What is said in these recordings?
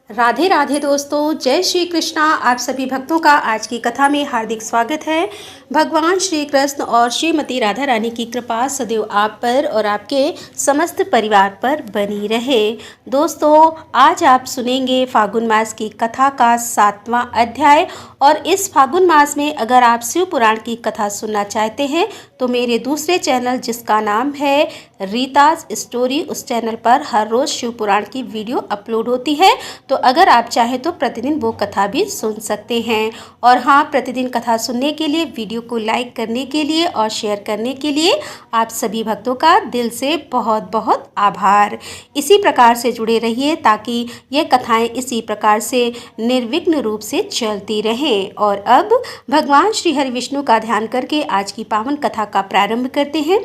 राधे राधे दोस्तों, जय श्री कृष्णा। आप सभी भक्तों का आज की कथा में हार्दिक स्वागत है। भगवान श्री कृष्ण और श्रीमती राधा रानी की कृपा सदैव आप पर और आपके समस्त परिवार पर बनी रहे। दोस्तों, आज आप सुनेंगे फागुन मास की कथा का 7वां अध्याय। और इस फागुन मास में अगर आप शिव पुराण की कथा सुनना चाहते हैं तो मेरे दूसरे चैनल जिसका नाम है रीताज स्टोरी, उस चैनल पर हर रोज़ शिव पुराण की वीडियो अपलोड होती है। तो अगर आप चाहें तो प्रतिदिन वो कथा भी सुन सकते हैं। और हाँ, प्रतिदिन कथा सुनने के लिए, वीडियो को लाइक करने के लिए और शेयर करने के लिए आप सभी भक्तों का दिल से बहुत बहुत आभार। इसी प्रकार से जुड़े रहिए ताकि ये कथाएं इसी प्रकार से निर्विघ्न रूप से चलती रहें। और अब भगवान श्री हरि विष्णु का ध्यान करके आज की पावन कथा का प्रारंभ करते हैं।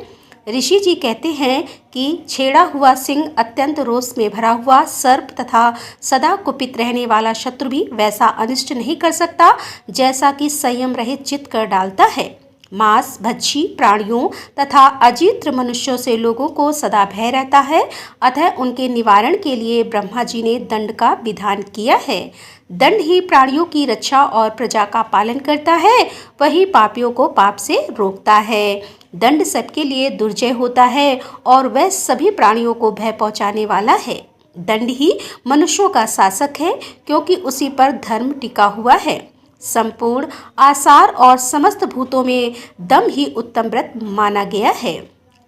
ऋषि जी कहते हैं कि छेड़ा हुआ सिंह, अत्यंत रोष में भरा हुआ सर्प तथा सदा कुपित रहने वाला शत्रु भी वैसा अनिष्ट नहीं कर सकता जैसा कि संयम रहित चित कर डालता है। मांस भक्षी प्राणियों तथा अजित्र मनुष्यों से लोगों को सदा भय रहता है, अतः उनके निवारण के लिए ब्रह्मा जी ने दंड का विधान किया है। दंड ही प्राणियों की रक्षा और प्रजा का पालन करता है, वही पापियों को पाप से रोकता है। दंड सबके लिए दुर्जय होता है और वह सभी प्राणियों को भय पहुंचाने वाला है। दंड ही मनुष्यों का शासक है, क्योंकि उसी पर धर्म टिका हुआ है। संपूर्ण आसार और समस्त भूतों में दम ही उत्तम व्रत माना गया है।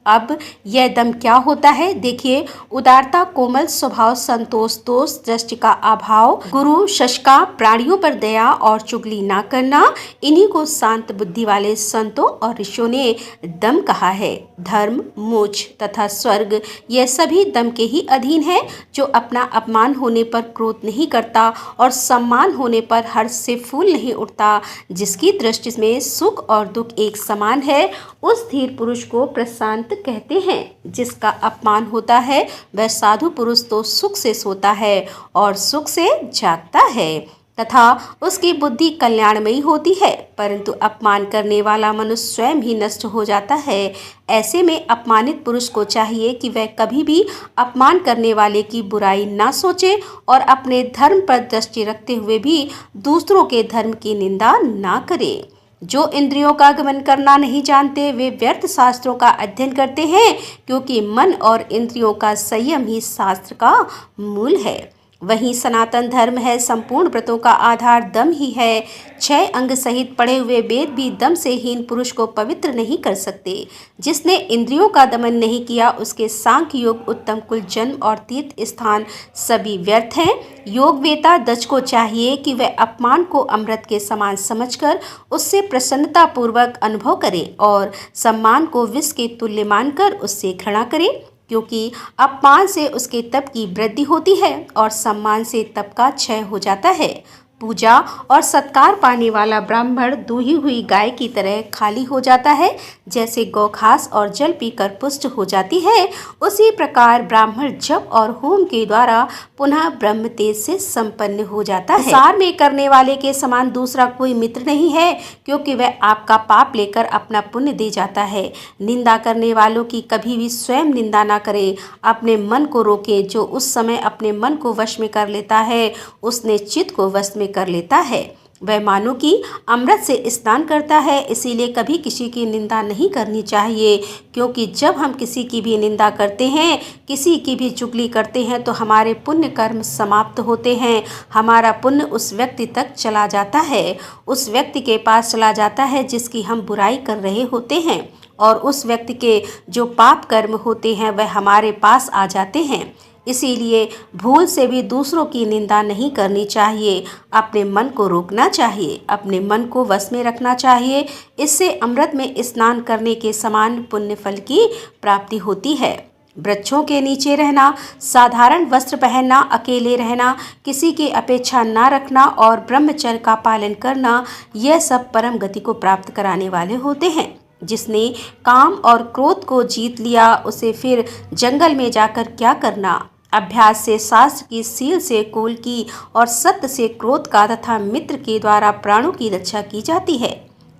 अब यह दम क्या होता है देखिए। उदारता, कोमल स्वभाव, संतोष, दोष दृष्टि का अभाव, गुरु शशका, प्राणियों पर दया और चुगली ना करना, इन्हीं को शांत बुद्धि वाले संतों और ऋषियों ने दम कहा है। धर्म, मोक्ष तथा स्वर्ग यह सभी दम के ही अधीन है। जो अपना अपमान होने पर क्रोध नहीं करता और सम्मान होने पर हर्ष से फूल नहीं उठता, जिसकी दृष्टि में सुख और दुख एक समान है, उस धीर पुरुष को प्रशांत कहते हैं। जिसका अपमान होता है वह साधु पुरुष तो सुख से सोता है और सुख से जागता है तथा उसकी बुद्धि कल्याणमयी होती है, परंतु अपमान करने वाला मनुष्य स्वयं ही नष्ट हो जाता है। ऐसे में अपमानित पुरुष को चाहिए कि वह कभी भी अपमान करने वाले की बुराई ना सोचे और अपने धर्म पर दृष्टि रखते हुए भी दूसरों के धर्म की निंदा ना करे। जो इंद्रियों का गमन करना नहीं जानते वे व्यर्थ शास्त्रों का अध्ययन करते हैं, क्योंकि मन और इंद्रियों का संयम ही शास्त्र का मूल है। वही सनातन धर्म है। संपूर्ण व्रतों का आधार दम ही है। 6 अंग सहित पढ़े हुए वेद भी दम से हीन पुरुष को पवित्र नहीं कर सकते। जिसने इंद्रियों का दमन नहीं किया उसके सांख्य योग, उत्तम कुल, जन्म और तीर्थ स्थान सभी व्यर्थ हैं। योग वेता दक्ष को चाहिए कि वह अपमान को अमृत के समान समझकर उससे प्रसन्नता पूर्वक अनुभव करे और सम्मान को विष के तुल्य मानकर उससे घृणा करे, क्योंकि अपमान से उसके तप की वृद्धि होती है और सम्मान से तप का क्षय हो जाता है। पूजा और सत्कार पाने वाला ब्राह्मण दूही हुई गाय की तरह खाली हो जाता है। जैसे गौ घास और जल पीकर पुष्ट हो जाती है, उसी प्रकार ब्राह्मण जप और होम के द्वारा पुनः ब्रह्म तेज से संपन्न हो जाता है। संसार में करने वाले के समान दूसरा कोई मित्र नहीं है, क्योंकि वह आपका पाप लेकर अपना पुण्य दे जाता है। निंदा करने वालों की कभी भी स्वयं निंदा ना करें। अपने मन को रोकें। जो उस समय अपने मन को वश में कर लेता है उसने चित्त को वश में कर लेता है। वह मानो कि अमृत से स्नान करता है। इसीलिए कभी किसी की निंदा नहीं करनी चाहिए, क्योंकि जब हम किसी की भी निंदा करते हैं, किसी की भी चुगली करते हैं, तो हमारे पुण्य कर्म समाप्त होते हैं। हमारा पुण्य उस व्यक्ति तक चला जाता है, उस व्यक्ति के पास चला जाता है जिसकी हम बुराई कर रहे होते हैं, और उस व्यक्ति के जो पाप कर्म होते हैं वह हमारे पास आ जाते हैं। इसीलिए भूल से भी दूसरों की निंदा नहीं करनी चाहिए। अपने मन को रोकना चाहिए, अपने मन को वश में रखना चाहिए। इससे अमृत में स्नान करने के समान पुण्य फल की प्राप्ति होती है। वृक्षों के नीचे रहना, साधारण वस्त्र पहनना, अकेले रहना, किसी की अपेक्षा ना रखना और ब्रह्मचर्य का पालन करना, यह सब परम गति को प्राप्त कराने वाले होते हैं। जिसने काम और क्रोध को जीत लिया उसे फिर जंगल में जाकर क्या करना। अभ्यास से शास्त्र की, सील से कुल की और सत्य से क्रोध का तथा मित्र के द्वारा प्राणों की रक्षा की जाती है।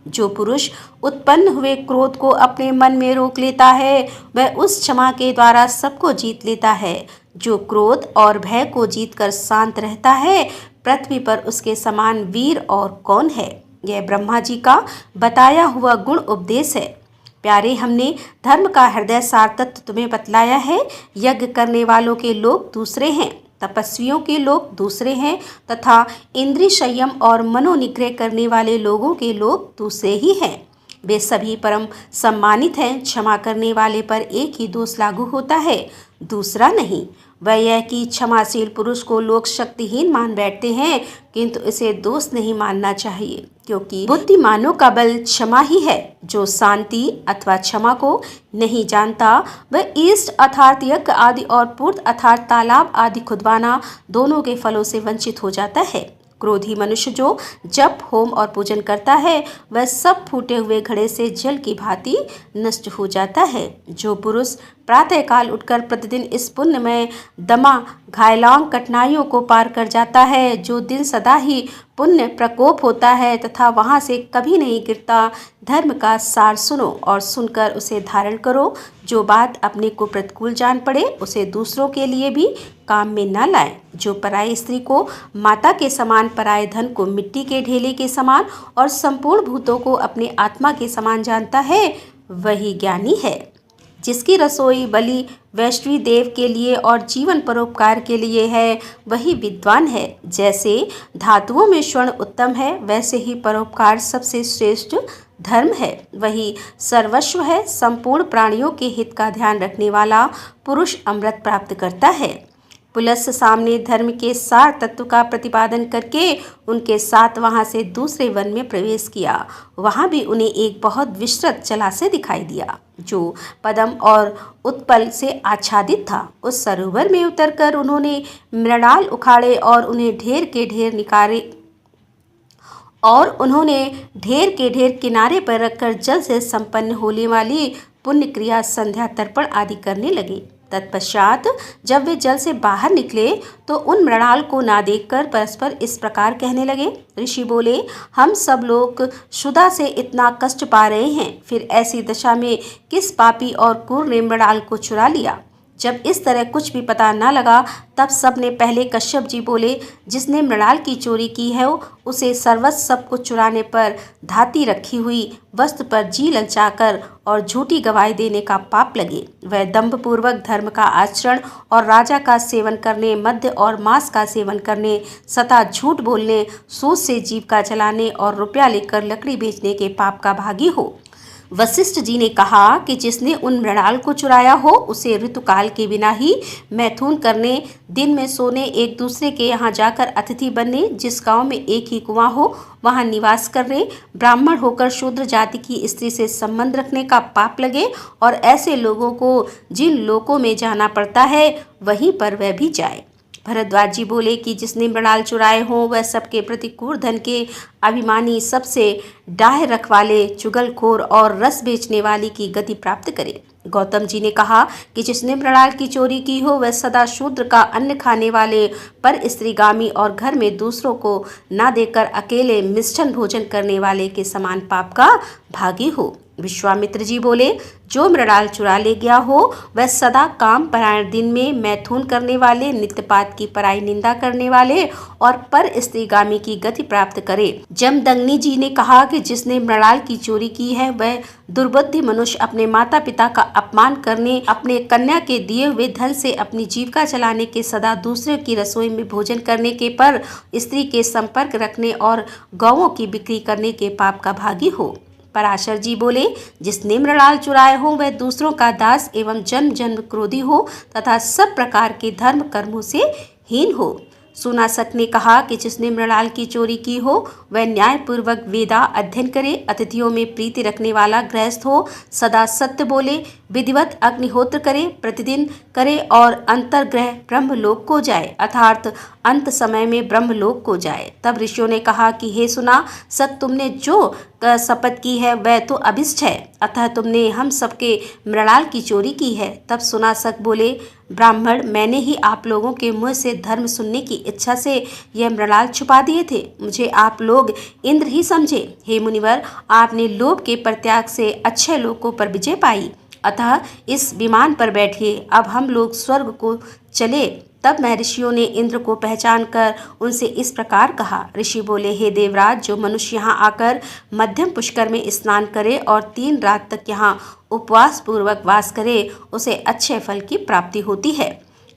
जो पुरुष उत्पन्न हुए क्रोध को अपने मन में रोक लेता है वह उस क्षमा के द्वारा सबको जीत लेता है। जो क्रोध और भय को जीतकर शांत रहता है, पृथ्वी पर उसके समान वीर और कौन है। यह ब्रह्मा जी का बताया हुआ गुण उपदेश है। प्यारे, हमने धर्म का हृदय सार तत्व तुम्हें बतलाया है। यज्ञ करने वालों के लोग दूसरे हैं, तपस्वियों के लोग दूसरे हैं तथा इंद्रिय संयम और मनोनिग्रह करने वाले लोगों के लोग दूसरे ही हैं। वे सभी परम सम्मानित हैं। क्षमा करने वाले पर एक ही दोष लागू होता है, दूसरा नहीं। वह यह कि क्षमाशील पुरुष को लोग शक्तिहीन मान बैठते हैं, किंतु इसे दोष नहीं मानना चाहिए, क्योंकि बुद्धिमानों का बल क्षमा ही है। जो शांति अथवा क्षमा को नहीं जानता, वह ईष्ट अर्थात यज्ञ आदि और पूर्त अर्थात तालाब आदि खुदवाना दोनों के फलों से वंचित हो जाता है। क्रोधी मनुष्य जो जप होम और पूजन करता है, वह सब फूटे हुए घड़े से जल की भांति नष्ट हो जाता है। जो पुरुष प्रातःकाल उठकर प्रतिदिन इस पुण्यमय दमा घायलांग कठिनाइयों को पार कर जाता है, जो दिन सदा ही पुण्य प्रकोप होता है तथा वहाँ से कभी नहीं गिरता, धर्म का सार सुनो और सुनकर उसे धारण करो। जो बात अपने को प्रतिकूल जान पड़े, उसे दूसरों के लिए भी काम में न लाए। जो पराई स्त्री को माता के समान, पराये धन को मिट्टी के ढेले के समान और संपूर्ण भूतों को अपने आत्मा के समान जानता है, वही ज्ञानी है। जिसकी रसोई बलि वैष्णवी देव के लिए और जीवन परोपकार के लिए है, वही विद्वान है। जैसे धातुओं में स्वर्ण उत्तम है, वैसे ही परोपकार सबसे श्रेष्ठ धर्म है। वही सर्वस्व है। संपूर्ण प्राणियों के हित का ध्यान रखने वाला पुरुष अमृत प्राप्त करता है। पुलस सामने धर्म के सार तत्व का प्रतिपादन करके उनके साथ वहां से दूसरे वन में प्रवेश किया। वहां भी उन्हें एक बहुत विस्तृत जलाशय दिखाई दिया, जो पद्म और उत्पल से आच्छादित था। उस सरोवर में उतरकर उन्होंने मृणाल उखाड़े और उन्हें ढेर के ढेर किनारे पर रखकर जल से संपन्न होने वाली पुण्य क्रिया, संध्या, तर्पण आदि करने लगे। तत्पश्चात जब वे जल से बाहर निकले तो उन मृणाल को ना देखकर परस्पर इस प्रकार कहने लगे। ऋषि बोले, हम सब लोग क्षुधा से इतना कष्ट पा रहे हैं, फिर ऐसी दशा में किस पापी और क्रूर ने मृणाल को चुरा लिया। जब इस तरह कुछ भी पता न लगा, तब सबने पहले कश्यप जी बोले, जिसने मृणाल की चोरी की है, उसे सर्वस्व सब कुछ चुराने पर, धाती रखी हुई वस्तु पर जी ललचाकर और झूठी गवाही देने का पाप लगे। वह दंभपूर्वक धर्म का आचरण और राजा का सेवन करने, मद्य और मांस का सेवन करने, सदा झूठ बोलने, सूद से जीविका चलाने और रुपया लेकर लकड़ी बेचने के पाप का भागी हो। वशिष्ठ जी ने कहा कि जिसने उन मृणाल को चुराया हो, उसे ऋतुकाल के बिना ही मैथुन करने, दिन में सोने, एक दूसरे के यहाँ जाकर अतिथि बनने, जिस गांव में एक ही कुआं हो वहाँ निवास करने, ब्राह्मण होकर शूद्र जाति की स्त्री से संबंध रखने का पाप लगे और ऐसे लोगों को जिन लोकों में जाना पड़ता है, वहीं पर वह भी जाए। भरद्वाज जी बोले कि जिसने मृणाल चुराए हों, वह सबके प्रतिकूल धन के अभिमानी, सबसे डाह रखवाले, चुगलखोर और रस बेचने वाली की गति प्राप्त करे। गौतम जी ने कहा कि जिसने मृणाल की चोरी की हो, वह सदा शूद्र का अन्न खाने वाले, पर स्त्रीगामी और घर में दूसरों को ना देकर अकेले मिष्ठन भोजन करने वाले के समान पाप का भागी हो। विश्वामित्र जी बोले, जो मृणाल चुरा ले गया हो, वह सदा काम परायण, दिन में मैथुन करने वाले, नित्यपात की पराई निंदा करने वाले और पर स्त्रीगामी की गति प्राप्त करे। जमदग्नि जी ने कहा कि जिसने मृणाल की चोरी की है, वह दुर्बुद्धि मनुष्य अपने माता पिता का अपमान करने, अपने कन्या के दिए हुए धन से अपनी जीविका चलाने के, सदा दूसरे की रसोई में भोजन करने के, पर स्त्री के संपर्क रखने और गौओं की बिक्री करने के पाप का भागी हो। पराशर जी बोले, जिसने मृणाल चुराए हो, वह दूसरों का दास एवं जन्म जन्म क्रोधी हो तथा सब प्रकार के धर्म कर्मों से हीन हो। सुनासक ने कहा कि जिसने मृणाल की चोरी की हो, वह न्यायपूर्वक वेदा अध्ययन करे, अतिथियों में प्रीति रखने वाला गृहस्थ हो, सदा सत्य बोले, विधिवत अग्निहोत्र करे, प्रतिदिन करे और अंतर्ग्रह ब्रह्मलोक को जाए, अर्थात अंत समय में ब्रह्मलोक को जाए। तब ऋषियों ने कहा कि हे सुना सक, तुमने जो शपथ की है वह तो अभिष्ट है, अतः तुमने हम सबके मृणाल की चोरी की है। तब सुनासक बोले, ब्राह्मण, मैंने ही आप लोगों के मुँह से धर्म सुनने की इच्छा से यह मृणाल छुपा दिए थे। मुझे आप लोग इंद्र ही समझे। हे मुनिवर, आपने लोभ के परित्याग से अच्छे लोगों पर विजय पाई। अतः इस विमान पर बैठिए, अब हम लोग स्वर्ग को चले। तब महर्षियों ने इंद्र को पहचान कर उनसे इस प्रकार कहा। ऋषि बोले, हे देवराज, जो मनुष्य यहाँ आकर मध्यम पुष्कर में स्नान करे और 3 रात तक यहाँ उपवास पूर्वक वास करे, उसे अच्छे फल की प्राप्ति होती है।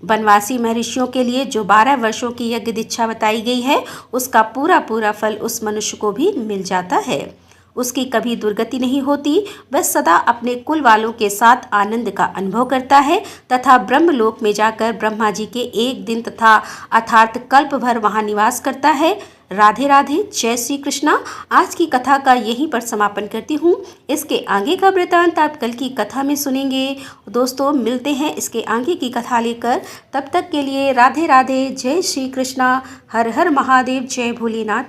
वनवासी महर्षियों के लिए जो 12 वर्षों की यज्ञ दीक्षा बताई गई है, उसका पूरा पूरा फल उस मनुष्य को भी मिल जाता है। उसकी कभी दुर्गति नहीं होती। वह सदा अपने कुल वालों के साथ आनंद का अनुभव करता है तथा ब्रह्मलोक में जाकर ब्रह्मा जी के 1 दिन तथा अर्थात कल्प भर वहाँ निवास करता है। राधे राधे, जय श्री कृष्णा। आज की कथा का यहीं पर समापन करती हूँ। इसके आगे का वृतांत आप कल की कथा में सुनेंगे। दोस्तों, मिलते हैं इसके आगे की कथा लेकर। तब तक के लिए राधे राधे, जय श्री कृष्णा, हर हर महादेव, जय भोलेनाथ।